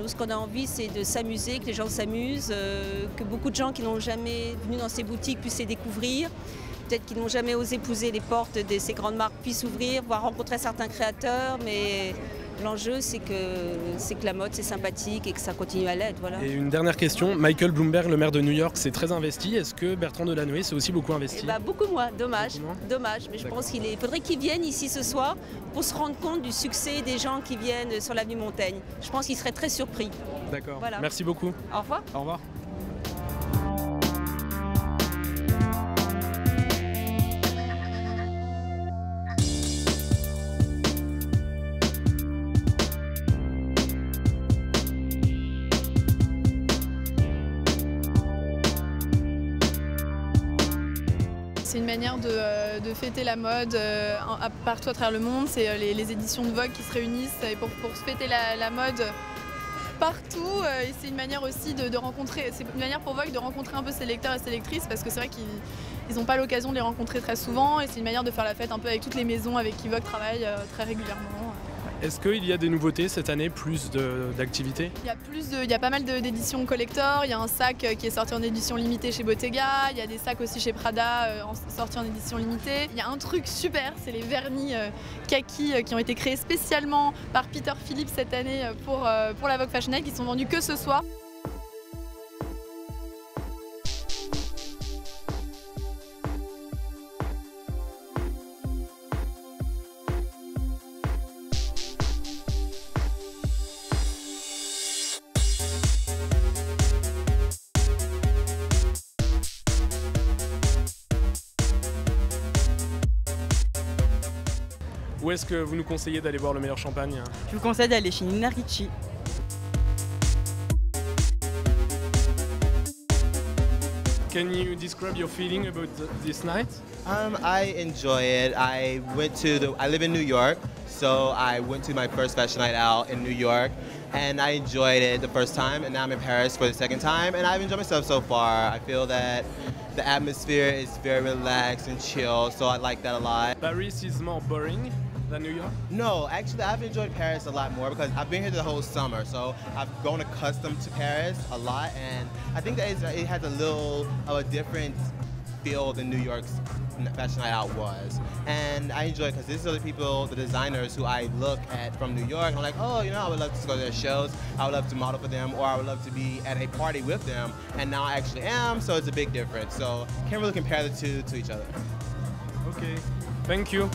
Ce qu'on a envie, c'est de s'amuser, que les gens s'amusent, que beaucoup de gens qui n'ont jamais venu dans ces boutiques puissent les découvrir, peut-être qu'ils n'ont jamais osé pousser les portes de ces grandes marques puissent ouvrir, voire rencontrer certains créateurs, mais l'enjeu c'est que la mode c'est sympathique et que ça continue à l'être. Voilà. Et une dernière question, Michael Bloomberg, le maire de New York, s'est très investi. Est-ce que Bertrand Delanoë s'est aussi beaucoup investi? Beaucoup moins, dommage. Beaucoup moins. Dommage, mais je pense qu'il faudrait qu'il vienne ici ce soir pour se rendre compte du succès des gens qui viennent sur l'avenue Montaigne. Je pense qu'il serait très surpris. D'accord, Voilà. Merci beaucoup. Au revoir. Au revoir. C'est une manière de fêter la mode partout à travers le monde. C'est les éditions de Vogue qui se réunissent pour se fêter la mode partout. Et c'est une manière aussi de rencontrer, c'est une manière pour Vogue de rencontrer un peu ses lecteurs et ses lectrices parce que c'est vrai qu'ils n'ont pas l'occasion de les rencontrer très souvent et c'est une manière de faire la fête un peu avec toutes les maisons avec qui Vogue travaille très régulièrement. Est-ce qu'il y a des nouveautés cette année, plus d'activités? Il y a pas mal d'éditions collector, il y a un sac qui est sorti en édition limitée chez Bottega, il y a des sacs aussi chez Prada sortis en édition limitée. Il y a un truc super, c'est les vernis kaki qui ont été créés spécialement par Peter Phillips cette année pour la Vogue Fashion Night qui sont vendus que ce soir. Où est-ce que vous nous conseillez d'aller boire le meilleur champagne? Je vous conseille d'aller chez Nina Ricci. Can you describe your feeling about this night? I enjoy it. I live in New York, so I went to my first fashion night out in New York, and I enjoyed it the first time, and now I'm in Paris for the second time, and I've enjoyed myself so far. I feel that the atmosphere is very relaxed and chill, so I like that a lot. Paris is more boring than New York? No, actually I've enjoyed Paris a lot more because I've been here the whole summer, so I've grown accustomed to Paris a lot, and I think that it has a little of a different feel than New York's fashion night out was. And I enjoy it because these are the people, the designers who I look at from New York, and I'm like, oh, you know, I would love to go to their shows, I would love to model for them, or I would love to be at a party with them, and now I actually am, so it's a big difference. So can't really compare the two to each other. Okay, thank you.